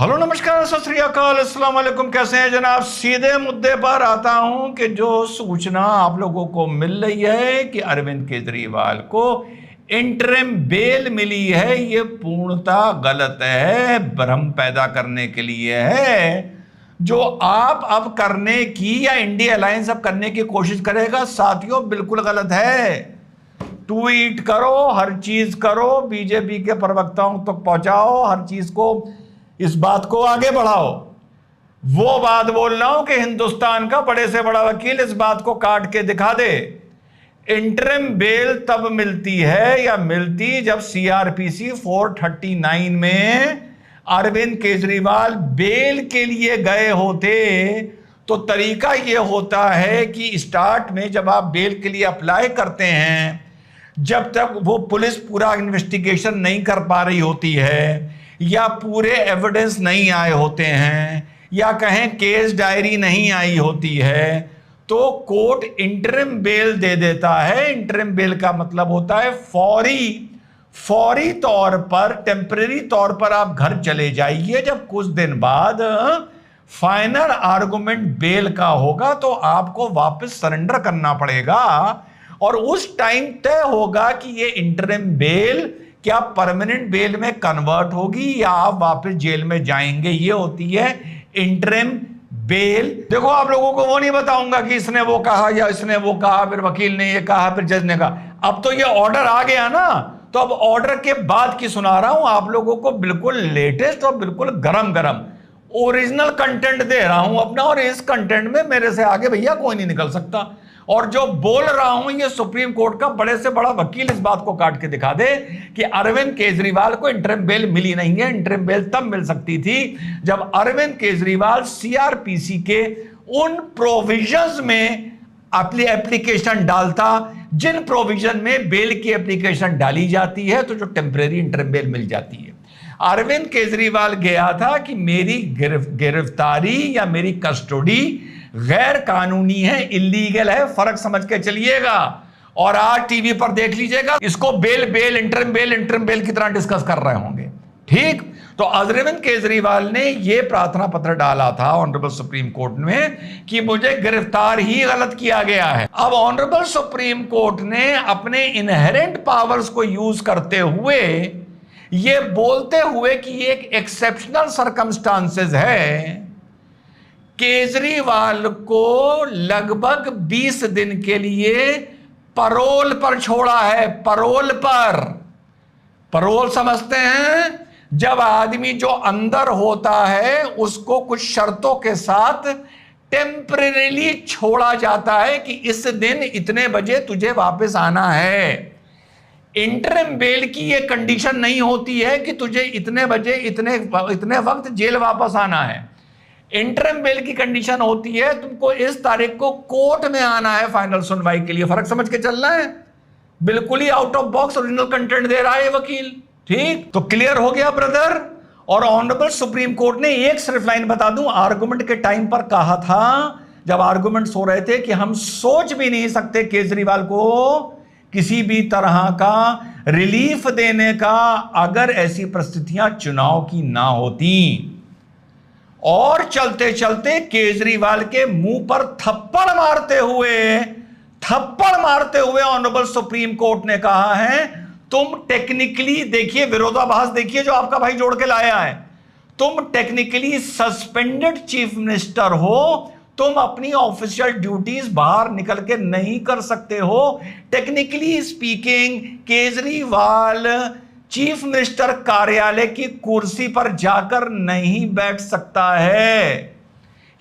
Hello नमस्कार सत श्री अकाल अस्सलाम वालेकुम। कैसे हैं जनाब? सीधे मुद्दे पर आता हूं कि जो सूचना आप लोगों को मिल रही है कि अरविंद केजरीवाल को इंटरिम बेल मिली है, ये पूर्णतः गलत है, भ्रम पैदा करने के लिए है। जो आप अब करने की या इंडिया अलायंस अब करने की कोशिश करेगा साथियों, बिल्कुल गलत है। ट्वीट करो, हर चीज करो, बीजेपी के प्रवक्ताओं तक पहुंचाओ, हर चीज को, इस बात को आगे बढ़ाओ। वो बात बोल रहा हूं कि हिंदुस्तान का बड़े से बड़ा वकील इस बात को काट के दिखा दे। इंटरिम बेल तब मिलती है या मिलती जब सीआरपीसी 439 में अरविंद केजरीवाल बेल के लिए गए होते। तो तरीका यह होता है कि स्टार्ट में जब आप बेल के लिए अप्लाई करते हैं, जब तक वो पुलिस पूरा इन्वेस्टिगेशन नहीं कर पा रही होती है, या पूरे एविडेंस नहीं आए होते हैं, या कहें केस डायरी नहीं आई होती है, तो कोर्ट इंटरिम बेल दे देता है। इंटरिम बेल का मतलब होता है फौरी तौर पर, टेम्परेरी तौर पर आप घर चले जाइए। जब कुछ दिन बाद फाइनल आर्गुमेंट बेल का होगा तो आपको वापस सरेंडर करना पड़ेगा, और उस टाइम तय होगा कि ये इंटरिम बेल क्या परमानेंट बेल में कन्वर्ट होगी या आप वापस जेल में जाएंगे। ये होती है इंटरिम बेल। देखो, आप लोगों को वो नहीं बताऊंगा कि इसने वो कहा या इसने वो कहा, फिर वकील ने ये कहा, फिर जज ने कहा। अब तो ये ऑर्डर आ गया ना, तो अब ऑर्डर के बाद की सुना रहा हूं आप लोगों को, बिल्कुल लेटेस्ट और बिल्कुल गरम गरम ओरिजिनल कंटेंट दे रहा हूं अपना। और इस कंटेंट में मेरे से आगे भैया कोई नहीं निकल सकता। और जो बोल रहा हूं ये सुप्रीम कोर्ट का बड़े से बड़ा वकील इस बात को काट के दिखा दे कि अरविंद केजरीवाल को इंटरिम बेल मिली नहीं है। इंटरिम बेल तब मिल सकती थी जब अरविंद केजरीवाल सीआरपीसी के उन प्रोविजंस में अपनी एप्लीकेशन डालता जिन प्रोविजन में बेल की एप्लीकेशन डाली जाती है, तो जो टेम्परेरी इंटरिम बेल मिल जाती है। अरविंद केजरीवाल गया था कि मेरी गिरफ्तारी या मेरी कस्टडी गैर कानूनी है, इल्लीगल है, फर्क समझ के चलिएगा। और आज टीवी पर देख लीजिएगा, इसको इंटरिम बेल की तरह डिस्कस कर रहे होंगे। ठीक, तो अरविंद केजरीवाल ने यह प्रार्थना पत्र डाला था ऑनरेबल सुप्रीम कोर्ट में कि मुझे गिरफ्तार ही गलत किया गया है। अब ऑनरेबल सुप्रीम कोर्ट ने अपने इनहेरेंट पावर्स को यूज करते हुए, यह बोलते हुए कि ये एक एक्सेप्शनल सर्कमस्टांसेस है, केजरीवाल को लगभग 20 दिन के लिए परोल पर छोड़ा है। परोल समझते हैं? जब आदमी जो अंदर होता है उसको कुछ शर्तों के साथ टेम्परेरीली छोड़ा जाता है कि इस दिन इतने बजे तुझे वापस आना है। इंटरिम बेल की यह कंडीशन नहीं होती है कि तुझे इतने बजे इतने वक्त जेल वापस आना है। इंटरिम बेल की कंडीशन होती है तुमको इस तारीख को कोर्ट में आना है फाइनल सुनवाई के लिए। फर्क समझ के चलना है। बिल्कुल ही out of box original content दे रहा है वकील। ठीक, तो क्लियर हो गया ब्रदर। और ऑनरेबल सुप्रीम कोर्ट ने एक सिर्फ लाइन बता दूं, आर्गुमेंट के टाइम पर कहा था, जब आर्गुमेंट्स हो रहे थे, कि हम सोच भी नहीं सकते केजरीवाल को किसी भी तरह का रिलीफ देने का अगर ऐसी परिस्थितियां चुनाव की ना होती। और चलते चलते केजरीवाल के मुंह पर थप्पड़ मारते हुए ऑनरेबल सुप्रीम कोर्ट ने कहा है, तुम टेक्निकली, देखिए विरोधाभास देखिए जो आपका भाई जोड़ के लाया है, तुम टेक्निकली सस्पेंडेड चीफ मिनिस्टर हो, तुम अपनी ऑफिशियल ड्यूटीज बाहर निकल के नहीं कर सकते हो। Technically speaking Kejriwal chief minister कार्यालय की कुर्सी पर जाकर नहीं बैठ सकता है।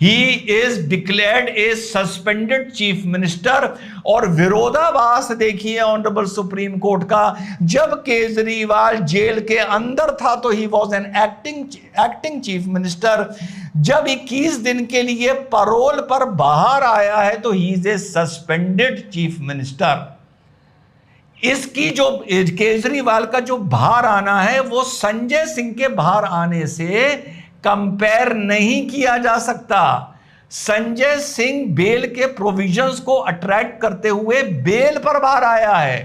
He is declared A suspended chief minister. और विरोधाभास देखिए ऑनरेबल सुप्रीम कोर्ट का, जब केजरीवाल जेल के अंदर था तो he was an acting chief minister. जब 21 दिन के लिए परोल पर बाहर आया है तो he is a suspended chief minister. इसकी जो केजरीवाल का जो बाहर आना है वो संजय सिंह के बाहर आने से कंपेयर नहीं किया जा सकता। संजय सिंह बेल के प्रोविजंस को अट्रैक्ट करते हुए बेल पर बाहर आया है।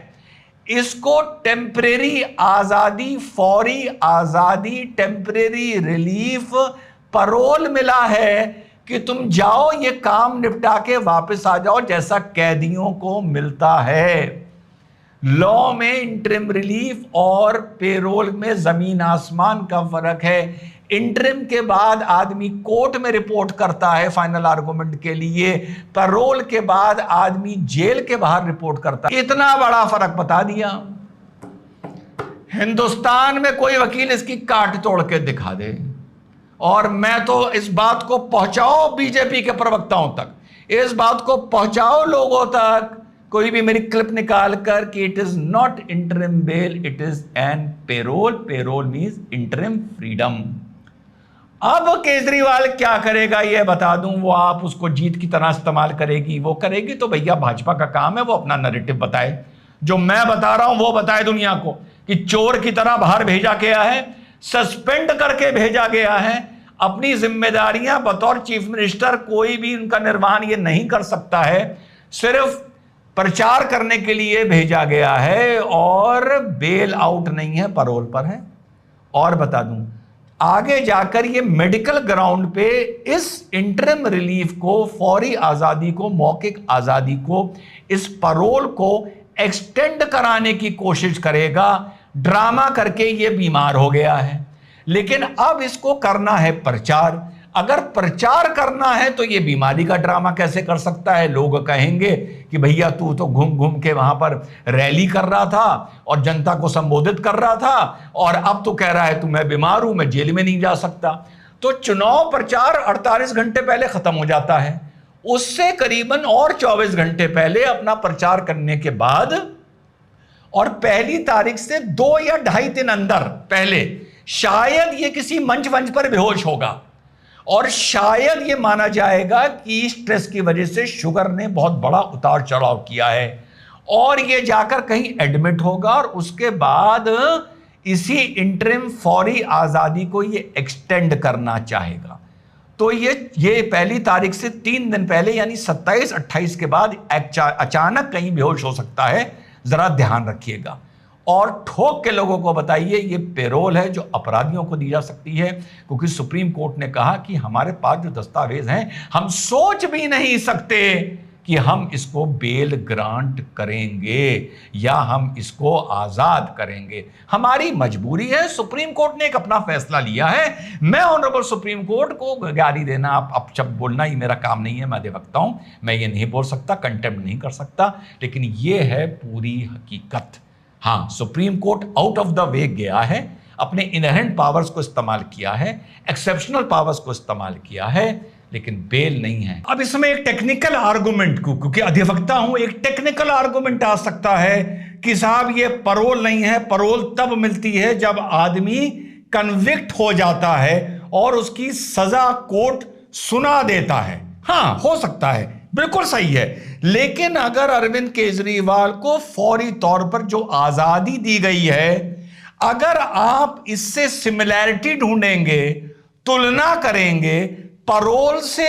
इसको टेम्परेरी आजादी, फौरी आजादी, टेम्परेरी रिलीफ, परोल मिला है कि तुम जाओ ये काम निपटा के वापस आ जाओ, जैसा कैदियों को मिलता है। लॉ में इंटरिम रिलीफ और पेरोल में जमीन आसमान का फर्क है। इंटरिम के बाद आदमी कोर्ट में रिपोर्ट करता है फाइनल आर्गुमेंट के लिए, पैरोल के बाद आदमी जेल के बाहर रिपोर्ट करता है। इतना बड़ा फर्क बता दिया। हिंदुस्तान में कोई वकील इसकी काट तोड़ के दिखा दे, और मैं तो इस बात को पहुंचाओ बीजेपी के प्रवक्ताओं तक, इस बात को पहुंचाओ लोगों तक, कोई भी मेरी क्लिप निकाल कर कि it is not interim bell, it is an payroll. Payroll means interim freedom. अब केजरीवाल क्या करेगा यह बता दूं, वो आप उसको जीत की तरह इस्तेमाल करेगी, वो करेगी तो भैया भाजपा का काम है, वो अपना नैरेटिव बताए। जो मैं बता रहा हूं वो बताए दुनिया को कि चोर की तरह बाहर भेजा गया है, सस्पेंड करके भेजा गया है, अपनी जिम्मेदारियां बतौर चीफ मिनिस्टर कोई भी उनका निर्वहन ये नहीं कर सकता है, सिर्फ प्रचार करने के लिए भेजा गया है, और बेल आउट नहीं है, परोल पर है। और बता दूं, आगे जाकर ये मेडिकल ग्राउंड पे इस इंटरिम रिलीफ को, फौरी आजादी को, मौखिक आजादी को, इस परोल को एक्सटेंड कराने की कोशिश करेगा। ड्रामा करके ये बीमार हो गया है, लेकिन अब इसको करना है प्रचार। अगर प्रचार करना है तो ये बीमारी का ड्रामा कैसे कर सकता है? लोग कहेंगे कि भैया तू तो घूम घूम के वहां पर रैली कर रहा था और जनता को संबोधित कर रहा था, और अब तो कह रहा है तू मैं बीमार हूं, मैं जेल में नहीं जा सकता। तो चुनाव प्रचार 48 घंटे पहले खत्म हो जाता है, उससे करीबन और 24 घंटे पहले अपना प्रचार करने के बाद, और पहली तारीख से 2 या 2.5 दिन अंदर पहले शायद ये किसी मंच पर बेहोश होगा, और शायद ये माना जाएगा कि स्ट्रेस की वजह से शुगर ने बहुत बड़ा उतार चढ़ाव किया है, और ये जाकर कहीं एडमिट होगा, और उसके बाद इसी इंटरिम फौरी आजादी को ये एक्सटेंड करना चाहेगा। तो ये पहली तारीख से 3 दिन पहले यानी 27-28 के बाद अचानक कहीं बेहोश हो सकता है, जरा ध्यान रखिएगा। और ठोक के लोगों को बताइए ये पेरोल है जो अपराधियों को दी जा सकती है, क्योंकि सुप्रीम कोर्ट ने कहा कि हमारे पास जो दस्तावेज हैं हम सोच भी नहीं सकते कि हम इसको बेल ग्रांट करेंगे या हम इसको आजाद करेंगे, हमारी मजबूरी है। सुप्रीम कोर्ट ने एक अपना फैसला लिया है, मैं ऑनरेबल सुप्रीम कोर्ट को गाली देना, आप शब्द बोलना ही मेरा काम नहीं है, मैं अधिवक्ता हूं, मैं ये नहीं बोल सकता, कंटेम्प्ट नहीं कर सकता, लेकिन ये है पूरी हकीकत। हाँ, supreme court out of the way गया है, अपने इनहेरेंट पावर्स को इस्तेमाल किया है, एक्सेप्शनल पावर्स को इस्तेमाल किया है, लेकिन बेल नहीं है। अब इसमें एक टेक्निकल आर्गुमेंट को, क्योंकि अधिवक्ता हूं, एक टेक्निकल आर्गुमेंट आ सकता है कि साहब ये परोल नहीं है, परोल तब मिलती है जब आदमी कन्विक्ट हो जाता है और उसकी सजा कोर्ट सुना देता है। हाँ, हो सकता है, बिल्कुल सही है, लेकिन अगर अरविंद केजरीवाल को फौरी तौर पर जो आजादी दी गई है, अगर आप इससे सिमिलैरिटी ढूंढेंगे, तुलना करेंगे परोल से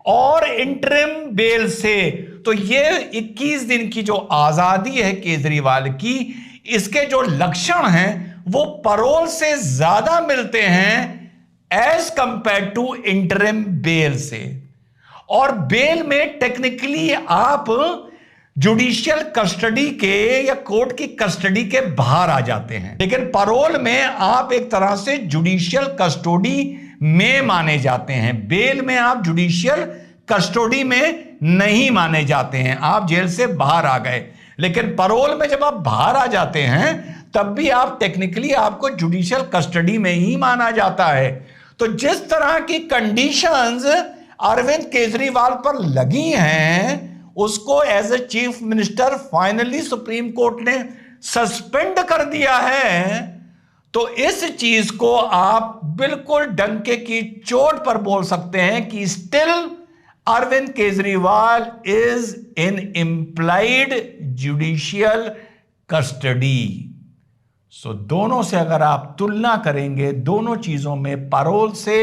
और इंटरिम बेल से, तो ये 21 दिन की जो आजादी है केजरीवाल की, इसके जो लक्षण हैं वो परोल से ज्यादा मिलते हैं as compare to interim bail से। और बेल में टेक्निकली आप जुडिशियल कस्टडी के या कोर्ट की कस्टडी के बाहर आ जाते हैं, लेकिन परोल में आप एक तरह से जुडिशियल कस्टडी में माने जाते हैं। बेल में आप जुडिशियल कस्टडी में नहीं माने जाते हैं, आप जेल से बाहर आ गए, लेकिन परोल में जब आप बाहर आ जाते हैं तब भी आप टेक्निकली आपको जुडिशियल कस्टडी में ही माना जाता है। तो जिस तरह की कंडीशंस अरविंद केजरीवाल पर लगी हैं, उसको as a chief minister finally supreme court ने सस्पेंड कर दिया है। तो इस चीज को आप बिल्कुल डंके की चोट पर बोल सकते हैं कि still Arvind Kejriwal is in implied judicial custody. So दोनों से अगर आप तुलना करेंगे, दोनों चीजों में, परोल से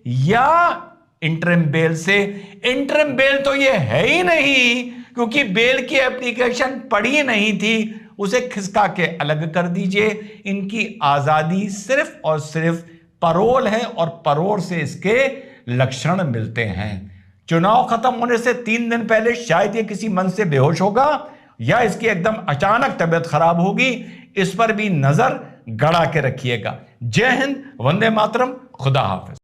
या इंटरिम बेल से, इंटरिम बेल तो ये है ही नहीं, क्योंकि बेल की एप्लीकेशन पड़ी नहीं थी, उसे खिसका के अलग कर दीजिए। इनकी आजादी सिर्फ और सिर्फ परोल है और परोल से इसके लक्षण मिलते हैं। चुनाव खत्म होने से 3 दिन पहले शायद ये किसी मन से बेहोश होगा या इसकी एकदम अचानक तबीयत खराब होगी। इस पर भी नजर गड़ा के रखिएगा। जय हिंद, वंदे मातरम, खुदा हाफिज।